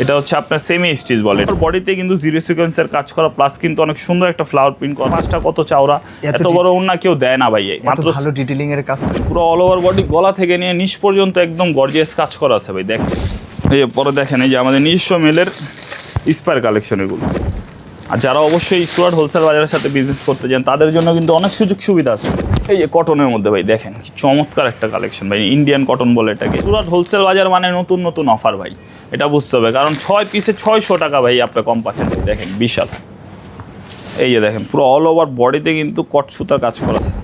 এটা হচ্ছে আপনার সেমি স্টিচ বলে, বডিতে কিন্তু জিরো সিকোয়েন্সের কাজ করা, প্লাস কিন্তু অনেক সুন্দর একটা ফ্লাওয়ার প্রিন্ট করা। মাছটা কত চওড়া, এত বড় ওড়না কেউ দেয় না ভাই, মাত্র ভালো ডিটেইলিং এর কাজ, পুরো অল ওভার বডি গলা থেকে নিয়ে নিচ পর্যন্ত একদম গর্জিয়াস কাজ করা আছে ভাই। দেখেন এই পরে দেখেন, এই যে আমাদের নিজস্ব মেলের স্পায়ার কালেকশন এগুলো। আর যারা অবশ্যই সুরাট হোলসেল বাজারের সাথে বিজনেস করতে চান তাদের জন্য কিন্তু অনেক সুযোগ সুবিধা আছে। এই যে কটনের মধ্যে ভাই দেখেন কি চমৎকার একটা কালেকশন ভাই, ইন্ডিয়ান কটন বলে এটাকে। সুরাট হোলসেল বাজার মানে নতুন নতুন অফার ভাই, এটা বুঝতে হবে, কারণ 6 পিসে 600 টাকা ভাই আপনি কম পাচ্ছেন। দেখেন বিশাল, এই যে দেখেন পুরো অল ওভার বডিতে কিন্তু কট সুতার কাজ করা আছে,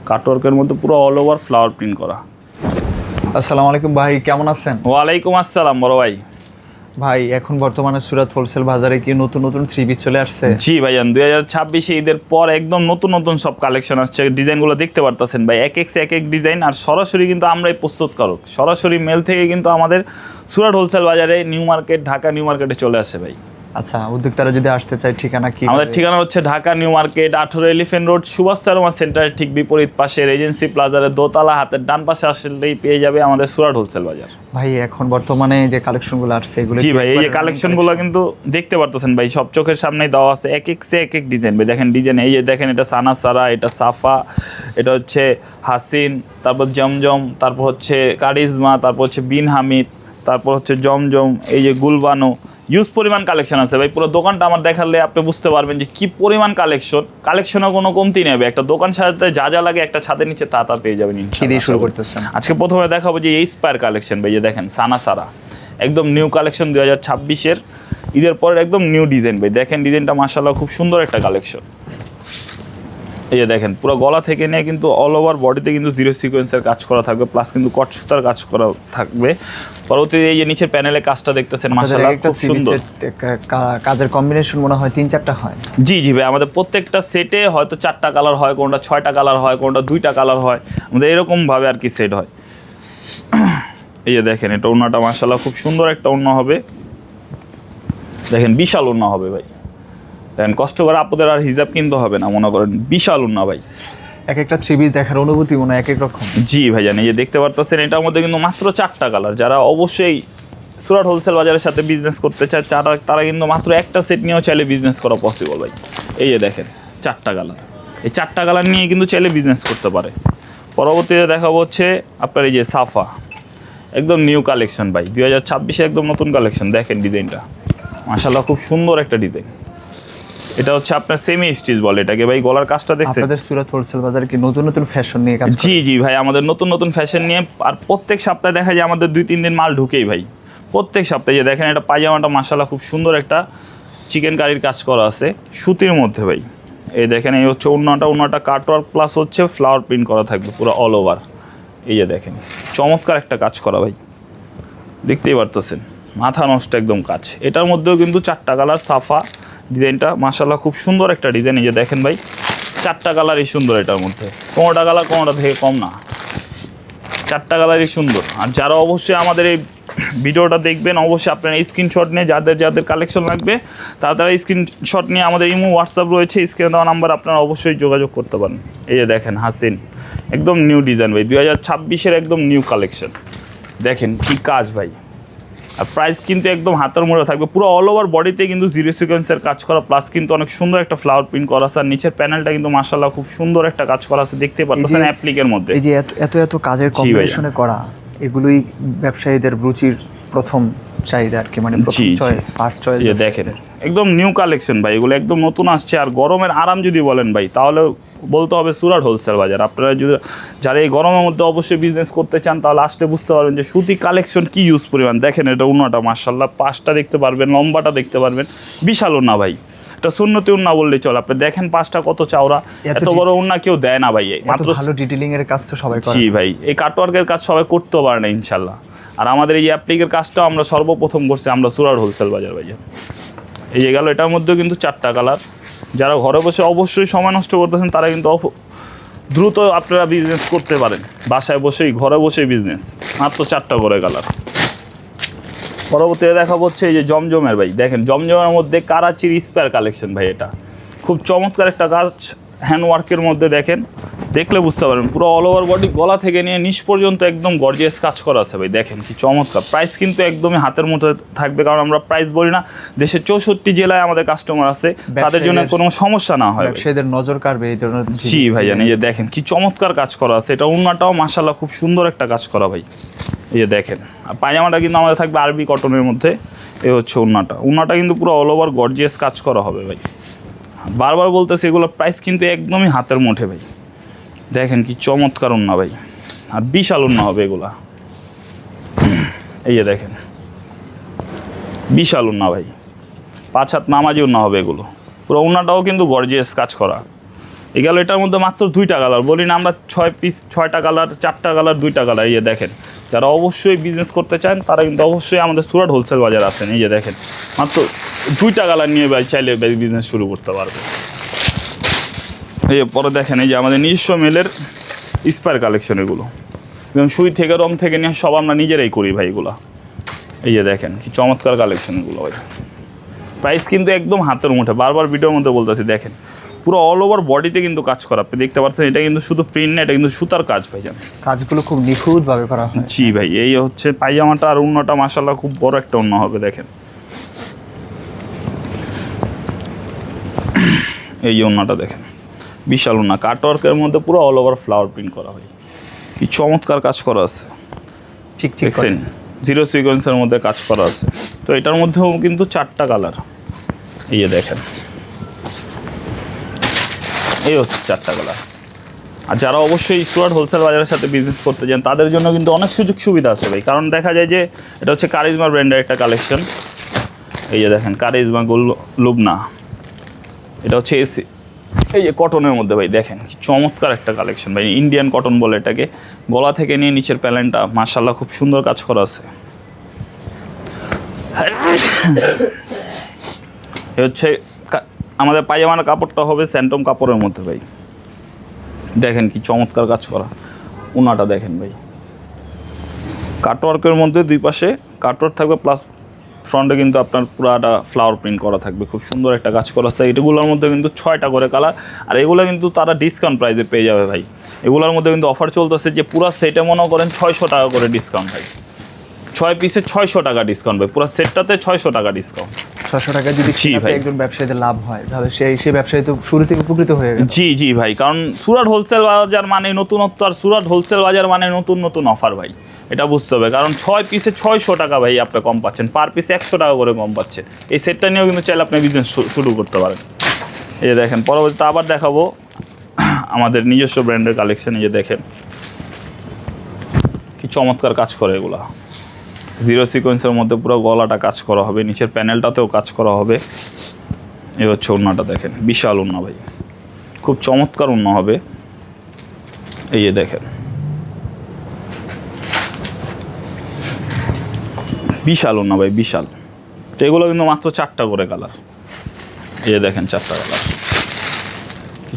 কাটওয়ার্কের মধ্যে পুরো অল ওভার ফ্লাওয়ার প্রিন্ট করা। আসসালামু আলাইকুম ভাই, কেমন আছেন? ওয়ালাইকুম আসসালাম বড় ভাই। ভাই এখন বর্তমানে সুরাট হোলসেল বাজারে কি নতুন নতুন থ্রি পিস চলে আসছে? জি ভাইজান, 2026 ঈদের পর একদম নতুন নতুন সব কালেকশন আসছে। ডিজাইনগুলো দেখতে পারতেছেন ভাই, এক এক ডিজাইন। আর সরাসরি কিন্তু আমরাই প্রস্তুতকারক, সরাসরি মেল থেকে কিন্তু আমাদের সুরাট হোলসেল বাজারে নিউ মার্কেট, ঢাকা নিউ মার্কেটে চলে আসে ভাই। আচ্ছা, উদ্যোক্তারা যদি আসতে চায় ঠিকানা কি? আমাদের ঠিকানা হচ্ছে Dhaka new market 18 elephant road, Subhash তারমা সেন্টারের ঠিক বিপরীত পাশে রেজেন্সি প্লাজারের দোতলা, হাতের ডান পাশে আসলেই পেয়ে যাবে আমাদের সুরাট হোলসেল বাজার। ভাই এখন বর্তমানে যে কালেকশনগুলো আসছে এগুলো জি ভাই, এই যে কালেকশনগুলো কিন্তু দেখতে পারতেছেন ভাই, সব চোখের সামনেই দেওয়া আছে, এক এক ডিজাইন ভাই। দেখেন ডিজাইন, এই যে দেখেন এটা সানা সারা, এটা সাফা, এটা হচ্ছে হাসিন, তারপর জমজম, তারপর হচ্ছে কারিজমা, তারপর হচ্ছে বিন হামিদ, তারপর হচ্ছে জমজম, এই যে গুলবানো। ইউজ পরিমাণ কালেকশন আছে ভাই, পুরো দোকানটা আমার দেখালে আপনি বুঝতে পারবেন যে কি পরিমাণ কালেকশনও কোনো কমতি নেবে। একটা দোকান সাজাতে যা যা লাগে একটা ছাদের নিচে তা পেয়ে যাবেন। শুরু করতেছেন আজকে প্রথমে দেখাবো যে এই স্পায়ার কালেকশন ভাই, যে দেখেন সানা সারা, একদম নিউ কালেকশন 2026-এর ঈদের পরের একদম নিউ ডিজাইন ভাই। দেখেন ডিজাইনটা মাশাআল্লাহ খুব সুন্দর একটা কালেকশন। এই যে দেখেন পুরো গলা থেকে নিয়ে কিন্তু অল ওভার বডিতে কিন্তু জিরো সিকোয়েন্সের কাজ করা থাকবে, প্লাস কিন্তু কট সুতার কাজ করা থাকবে। পরবর্তীতে এই যে নিচের প্যানেলে কাজটা দেখতেছেন মাশাআল্লাহ খুব সুন্দর। কাজের কম্বিনেশন মনে হয় 3-4টা হয়। জি জি ভাই, আমাদের প্রত্যেকটা সেটে হয়তো 4টা কালার হয়, কোনটা 6টা কালার হয়, কোনটা 2টা কালার হয়, আমাদের এরকমভাবে আর কি সেট হয়। এই যে দেখেন এটা ওড়নাটা মাশাআল্লাহ খুব সুন্দর একটা ওড়না হবে, দেখেন বিশাল ওড়না হবে ভাই। দেখেন কষ্ট করে আপনাদের আর হিজাব কিনতে হবে না, মনে করেন বিশাল ওড়না ভাই। এক একটা থ্রি পিস দেখার অনুভূতি মনে হয় এক এক রকম। জি ভাই জানি, এই যে দেখতে পারতেছেন এটার মধ্যে কিন্তু মাত্র 4টা কালার। যারা অবশ্যই সুরাট হোলসেল বাজারের সাথে বিজনেস করতে চায় তারা কিন্তু মাত্র একটা সেট নিয়েও চাইলে বিজনেস করা পসিবল ভাই। এই যে দেখেন 4টা কালার, এই 4টা কালার নিয়ে কিন্তু চাইলে বিজনেস করতে পারে। পরবর্তীতে দেখাবো হচ্ছে আপনার এই যে সাফা, একদম নিউ কালেকশন ভাই, 2026-এ একদম নতুন কালেকশন। দেখেন ডিজাইনটা মাশাআল্লাহ খুব সুন্দর একটা ডিজাইন। এটা হচ্ছে আপনার সেমি স্টিচ বলে এটাকে ভাই। গলার কাজটা দেখছেন? আপনাদের সুরাট হোলসেল বাজারে কি নতুন নতুন ফ্যাশন নিয়ে কাজ? জি জি ভাই, আমাদের নতুন নতুন ফ্যাশন নিয়ে, আর প্রত্যেক সপ্তাহে দেখা যায় আমাদের 2-3 দিন মাল ঢুকেই ভাই, প্রত্যেক সপ্তাহে। যে দেখেন এটা পায়জামাটা মাশাআল্লাহ খুব সুন্দর একটা চিকেন কারির কাজ করা আছে সুতির মধ্যে ভাই। এই দেখেন এই হচ্ছে ওড়নাটা কাটওয়ার্ক প্লাস হচ্ছে ফ্লাওয়ার প্রিন্ট করা থাকবে পুরো অল ওভার। এই যে দেখেন চমৎকার একটা কাজ করা ভাই, দেখতেই পারতেছেন মাথা নষ্ট একদম কাজ। এটার মধ্যেও কিন্তু 4টা কালার। সাফা ডিজাইনটা মাশাআল্লাহ খুব সুন্দর একটা ডিজাইন। এই যে দেখেন ভাই 4টা কালারই সুন্দর, এটার মধ্যে কোনোটা কালার কোনোটা থেকে কম না, 4টা কালারই সুন্দর। আর যারা অবশ্যই আমাদের এই ভিডিওটা দেখবেন অবশ্যই আপনারা স্ক্রিনশট নিয়ে যাদের কালেকশন লাগবে তারা স্ক্রিনশট নিয়ে আমাদের ইমো হোয়াটসঅ্যাপ রয়েছে, স্ক্রিনে দেওয়া নাম্বার আপনারা অবশ্যই যোগাযোগ করতে পারেন। এই যে দেখেন হাসিন, একদম নিউ ডিজাইন ভাই, 2026-এর একদম নিউ কালেকশন। দেখেন কি কাজ ভাই, আর প্রাইস কিন্তু একদম হাতের মুঠে থাকবে। পুরো অল ওভার বডিতে কিন্তু জিরো সিকোয়েন্সের কাজ করা, প্লাস কিন্তু অনেক সুন্দর একটা ফ্লাওয়ার প্রিন্ট করা আছে। আর নিচের প্যানেলটা কিন্তু মাশাআল্লাহ খুব সুন্দর একটা কাজ করা আছে, দেখতে পাচ্ছেন অ্যাপ্লিকের মধ্যে। এই যে এত কাজের কম্বিনেশনে করা, এগুলোই ব্যবসায়ীদের রুচির প্রথম চাহিদা আর কি, মানে প্রথম চয়েস, ফার্স্ট চয়েস। দেখেন একদম নিউ কালেকশন ভাই, এগুলো একদম নতুন আসছে। আর গরমের আরাম যদি বলেন ভাই তাহলে বলতে হবে সুরাট হোলসেল বাজার। আপনারা যদি যারা এই গরমের মধ্যে অবশ্যই বিজনেস করতে চান তাহলে আসতে বুঝতে পারবেন যে সুতি কালেকশন কি ইউজ পরিমাণ। দেখেন এটা ওড়নাটা মাশাআল্লাহ, পাশটা দেখতে পারবেন, লম্বাটা দেখতে পারবেন, বিশাল ওড়না ভাই। এটা সুন্নতি ওড়না বললেই চলে। আপনি দেখেন পাশটা কত চওড়া, এত বড় ওড়না কেউ দেয় না ভাই, মাত্র ভালো ডিটেইলিং এর কাজ তো সবাই করে। জি ভাই, এই কাটওয়ার্কের কাজ সবাই করতেও পারে না ইনশাল্লাহ। আর আমাদের এই অ্যাপ্লিকের কাজটাও আমরা সর্বপ্রথম করছি আমরা সুরাট হোলসেল বাজার ভাই। এই যে গেল, এটার মধ্যেও কিন্তু 4টা কালার। যারা ঘরে বসে অবশ্যই সময় নষ্ট করতেছেন তারা কিন্তু দ্রুত আপনারা বিজনেস করতে পারেন, বাসায় বসেই ঘরে বসেই বিজনেস, মাত্র 4টা করে কালার। পরবর্তীতে দেখা হচ্ছে এই যে জমজমের ভাই। দেখেন জমজমের মধ্যে কারাচির স্পায়ার কালেকশন ভাই, এটা খুব চমৎকার একটা কাজ হ্যান্ডওয়ার্কের মধ্যে। দেখেন দেখলে বুঝতে পারবেন পুরো অল ওভার বডি গলা থেকে নিয়ে নিচ পর্যন্ত একদম গর্জিয়াস কাজ করা আছে ভাই। দেখেন কি চমৎকার। প্রাইস কিন্তু একদমই হাতের মধ্যে থাকবে, কারণ আমরা প্রাইস বলি না, দেশের 64 জেলায় আমাদের কাস্টমার আছে, তাদের জন্য কোনো সমস্যা না হয়, ব্যবসায়ীদের নজর কাড়বে এই ধরনের। জি ভাইজান, এই যে দেখেন কি চমৎকার কাজ করা আছে। এটা ওন্নাটাও মাশাআল্লাহ খুব সুন্দর একটা কাজ করা ভাই। এই যে দেখেন, আর পায়জামাটা কিন্তু আমাদের থাকবে আরবি কটনের মধ্যে। এই হচ্ছে ওন্নাটা কিন্তু পুরো অল ওভার গর্জিয়াস কাজ করা হবে ভাই। বারবার বলতেছি এগুলোর প্রাইস কিন্তু একদমই হাতের মুঠে ভাই। দেখেন কি চমৎকার ওন্না ভাই, আর বিশাল ওন্না হবে এগুলা। এই যে দেখেন বিশাল ওন্না ভাই, 5 হাত নামাজি ওন্না হবে এগুলো। পুরো ওন্নাটাও কিন্তু গর্জিয়াস কাজ করা। এই গেল এটার মধ্যে মাত্র 2টা কালার, বলি না আমরা 6 পিস 6টা কালার, 4টা কালার, 2টা কালার। এই যে দেখেন, যারা অবশ্যই বিজনেস করতে চান তারা কিন্তু অবশ্যই আমাদের সুরাট হোলসেল বাজার আসেন। এই যে দেখেন মাত্র 2টা কালার নিয়ে ভাই চাইলে বিজনেস শুরু করতে পারবে। এই যে পরে দেখেন, এই যে আমাদের নিজস্ব মেলের স্পায়ার কালেকশন এগুলো, যেমন সুই থেকে রং থেকে নিয়ে সব আমরা নিজেরাই করি ভাই এগুলো। এই যে দেখেন কি চমৎকার কালেকশন এগুলো ভাই। প্রাইস কিন্তু একদম হাতের মুঠে, বারবার ভিডিওর মধ্যে বলতেছি। দেখেন পুরো অল ওভার বডিতে কিন্তু কাজ করা, আপনি দেখতে পাচ্ছেন। এটা কিন্তু শুধু প্রিন্ট না, এটা কিন্তু সুতার কাজ ভাইজান। কাজগুলো খুব নিখুঁতভাবে করা হয়। জি ভাই, এই হচ্ছে পায়জামাটা, আর ওন্নাটা মাশাআল্লাহ খুব বড় একটা ওন্না হবে। দেখেন এই যে ওন্নাটা দেখেন, বিশাল ওন্না, কাটওয়ার্কের মধ্যে পুরো অল ওভার ফ্লাওয়ার প্রিন্ট করা হয়। কি চমৎকার কাজ করা আছে, চিকচিক দেখছেন, জিরো সিকোয়েন্সের মধ্যে কাজ করা আছে। তো এটার মধ্যেও কিন্তু 4টা কালার। এই যে দেখেন, এই হচ্ছে 4টা কালার। আর যারা অবশ্যই সুরাট হোলসেল বাজারের সাথে বিজনেস করতে চান তাদের জন্য কিন্তু অনেক সুযোগ সুবিধা আছে ভাই। কারণ দেখা যায় যে এটা হচ্ছে কারিজমা ব্র্যান্ডের একটা কালেকশন। এই যে দেখেন কারিজমা লুবনা, এটা হচ্ছে এসি, এই যে কটনের মধ্যে ভাই। দেখেন কি চমৎকার একটা কালেকশন ভাই, ইন্ডিয়ান কটন বলে এটাকে। গলা থেকে নিয়ে নিচের প্যালেনটা মাশাআল্লাহ খুব সুন্দর কাজ করা আছে। এ হচ্ছে আমাদের পায়জামার কাপড়টা হবে স্যান্টম কাপড়ের মধ্যে ভাই। দেখেন কি চমৎকার কাজ করা। ওন্নাটা দেখেন ভাই, কাটওয়ার্কের মধ্যে 2 পাশে কাটওয়ার্ক থাকবে, প্লাস ফ্রন্টে কিন্তু আপনার পুরাটা ফ্লাওয়ার প্রিন্ট করা থাকবে। খুব সুন্দর একটা কাজ করা আছে। এগুলোর মধ্যে কিন্তু 6টা করে কালার, আর এগুলো কিন্তু তারা ডিসকাউন্ট প্রাইসে পেয়ে যাবে ভাই। এগুলোর মধ্যে কিন্তু অফার চলতেছে যে পুরো সেটে মনে করেন 600 টাকা করে ডিসকাউন্ট ভাই। 6 পিসে 600 টাকা ডিসকাউন্ট ভাই, পুরো সেটটাতে 600 টাকা ডিসকাউন্ট। 600 টাকা যদি একজন ব্যবসায়ীদের লাভ হয়, তাহলে সেই ব্যবসায়ী তো শুরু থেকে উপকৃত হয়ে গেল। জি জি ভাই, কারণ সুরাট হোলসেল বাজার মানে নতুনত্ব, আর সুরাট হোলসেল বাজার মানে নতুন নতুন অফার ভাই, এটা বুঝতে হবে। কারণ 6 পিসে 600 টাকা ভাই আপনি কম পাচ্ছেন, পার পিসে 100 টাকা করে কম পাচ্ছেন। এই সেটটা নিয়েও কিন্তু চাইলে আপনি বিজনেস শুরু করতে পারেন। এই যে দেখেন, পরবর্তীতে আবার দেখাবো আমাদের নিজস্ব ব্র্যান্ডের কালেকশন। এই যে দেখেন কি চমৎকার কাজ করে এগুলা। জিরো সিকোয়েন্সের মধ্যে পুরো গলাটা কাজ করা হবে, নিচের প্যানেলটাতেও কাজ করা হবে। এই হচ্ছে ওন্নাটা দেখেন, বিশাল ওন্না ভাই, খুব চমৎকার ওন্না হবে। এই যে দেখেন বিশাল ওন্না ভাই, বিশাল। তো এগুলো কিন্তু মাত্র 4টা করে কালার। এই যে দেখেন 4টা কালার,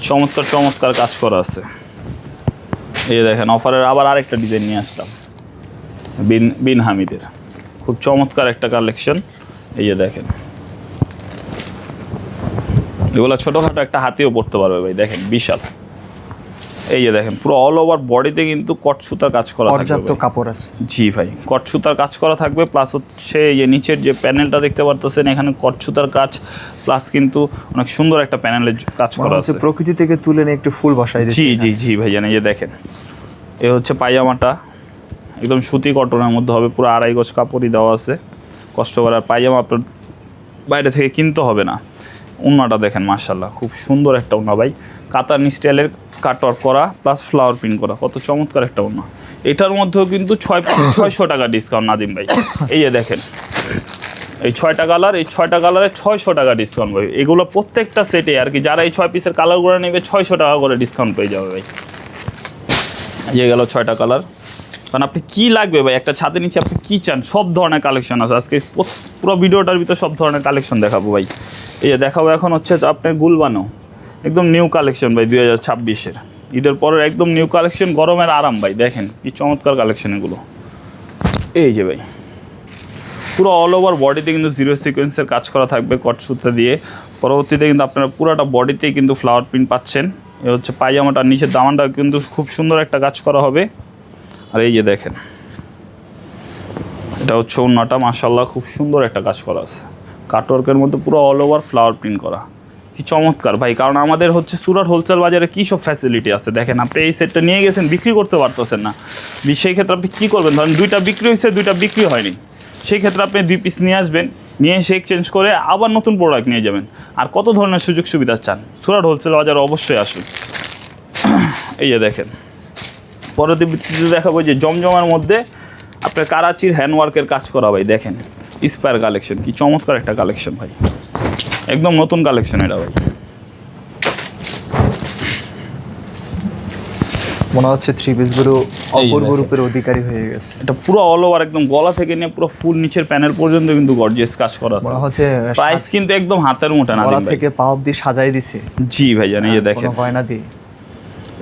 চমৎকার চমৎকার কাজ করা আছে। এই যে দেখেন অফারের আবার আরেকটা ডিজাইন নিয়ে আসলাম, বিন হামিদের, খুব চমৎকার একটা কালেকশন। এই যে দেখেন এগুলো ছোটোখাটো একটা হাতিও পড়তে পারবে ভাই। দেখেন বিশাল। এই যে দেখেন পুরো অল ওভার বডিতে কিন্তু কট সুতার কাজ করা থাকবে, পর্যাপ্ত কাপড় আছে। জি ভাই, কট সুতার কাজ করা থাকবে, প্লাস হচ্ছে এই যে নিচের যে প্যানেলটা দেখতে পারতেছেন, এখানে কট সুতার কাজ, প্লাস কিন্তু অনেক সুন্দর একটা প্যানেলের কাজ করা আছে। প্রকৃতি থেকে তুলে নিয়ে একটু ফুল বসাই দিয়েছে। জি জি জি ভাই, জানেন। এই যে দেখেন এ হচ্ছে পায়জামাটা, একদম সুতি কটনের মধ্যে হবে, পুরো 2.5 গজ কাপড়ই দেওয়া আছে। কষ্ট করার পায়জামা আপনার বাইরে থেকে কিনতে হবে না। ওন্নাটা দেখেন মাশাআল্লাহ খুব সুন্দর একটা ওন্না ভাই, কাতানি স্টাইলের কাটওয়ার্ক করা প্লাস ফ্লাওয়ার প্রিন্ট করা, কত চমৎকার একটা ওন্না। এটার মধ্যেও কিন্তু 600 টাকা ডিসকাউন্ট নাদিম ভাই। এই যে দেখেন এই 6টা কালার, এই 6টা কালারে 600 টাকা ডিসকাউন্ট ভাই। এগুলো প্রত্যেকটা সেটে আর কি, যারা এই 6 পিসের কালারগুলো নেবে 600 টাকা করে ডিসকাউন্ট পেয়ে যাবে ভাই। এই গেল 6টা কালার। কারণ আপনি কী লাগবে ভাই, একটা ছাদের নিচে আপনি কী চান, সব ধরনের কালেকশন আছে। আজকে পুরো ভিডিওটার ভিতরে সব ধরনের কালেকশন দেখাবো ভাই। এই যে দেখাবো এখন হচ্ছে আপনার গুলবানো, একদম নিউ কালেকশন ভাই, 2026-এর ঈদের পরের একদম নিউ কালেকশন, গরমের আরাম ভাই। দেখেন কি চমৎকার কালেকশন এগুলো। এই যে ভাই পুরো অল ওভার বডিতে কিন্তু জিরো সিকোয়েন্সের কাজ করা থাকবে কট সুতা দিয়ে। পরবর্তীতে কিন্তু আপনারা পুরোটা বডিতেই কিন্তু ফ্লাওয়ার প্রিন্ট পাচ্ছেন। এ হচ্ছে পায়জামাটার নিচের দামানটা কিন্তু খুব সুন্দর একটা কাজ করা হবে। আর এই যে দেখেন, এটা হচ্ছে ওড়নাটা, মাশাআল্লাহ খুব সুন্দর একটা কাজ করা আছে, কাটওয়ার্কের মধ্যে পুরো অল ওভার ফ্লাওয়ার প্রিন্ট করা। কি চমৎকার ভাই, কারণ আমাদের হচ্ছে সুরাট হোলসেল বাজারে কী সব ফ্যাসিলিটি আছে দেখেন। আপনি এই সেটটা নিয়ে গেছেন, বিক্রি করতে পারতেছেন না, সেই ক্ষেত্রে আপনি কী করবেন? ধরেন 2টা বিক্রি হয়েছে, 2টা বিক্রি হয়নি, সেই ক্ষেত্রে আপনি 2 পিস নিয়ে আসবেন, নিয়ে এসে এক্সচেঞ্জ করে আবার নতুন প্রোডাক্ট নিয়ে যাবেন। আর কত ধরনের সুযোগ সুবিধা চান, সুরাট হোলসেল বাজারে অবশ্যই আসুন। এই যে দেখেন, পরবর্তীতে দেখাবো যে জমজমার মধ্যে আপনার কারাচির হ্যান্ডওয়ার্কের কাজ করা ভাই, দেখেন ইন্সপায়ার কালেকশন, কি চমৎকার একটা কালেকশন ভাই, একদম নতুন কালেকশন এটা ভাই। মনে হচ্ছে 3 পিসগুলো অপূর্ব রূপের অধিকারী হয়ে গেছে। এটা পুরো অল ওভার একদম গলা থেকে নিয়ে পুরো ফুল নিচের প্যানেল পর্যন্ত কিন্তু গর্জিয়াস কাজ করা আছে। মনে হচ্ছে প্রাইস কিন্তু একদম হাতের মুঠে না, গলা থেকে পা অবধি সাজাই দিছে। জি ভাই জানি, এই যে দেখেন কোনো গয়না দিয়ে।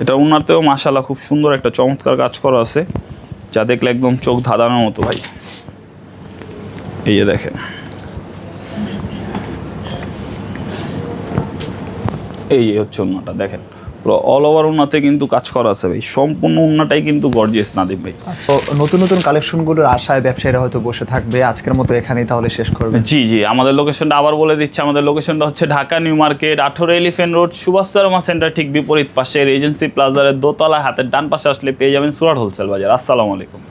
এটা ওনাতেও মাশাআল্লাহ খুব সুন্দর একটা চমৎকার কাজ করা আছে, যা দেখলে একদম চোখ ধাঁধানোর মতো ভাই। এই যে দেখেন, এই হচ্ছে ওনাটা দেখেন, পুরো অল ওভার ওনাতে কিন্তু কাজ করা আছে ভাই, সম্পূর্ণ ওনাটাই কিন্তু গর্জিয়াস নাদিম ভাই। তো নতুন নতুন কালেকশনগুলোর আশায় ব্যবসায়ীরা হয়তো বসে থাকবে, আজকের মতো এখানেই তাহলে শেষ করবে। জি জি, আমাদের লোকেশনটা আবার বলে দিচ্ছি, আমাদের লোকেশনটা হচ্ছে Dhaka new market 18 Elephant Road, Subhashchandra centre ঠিক বিপরীত পাশে রিজেন্সি প্লাজারের দোতলা, হাতের ডান পাশে আসলে পেয়ে যাবেন সুরাট হোলসেল বাজার। আসসালামু আলাইকুম।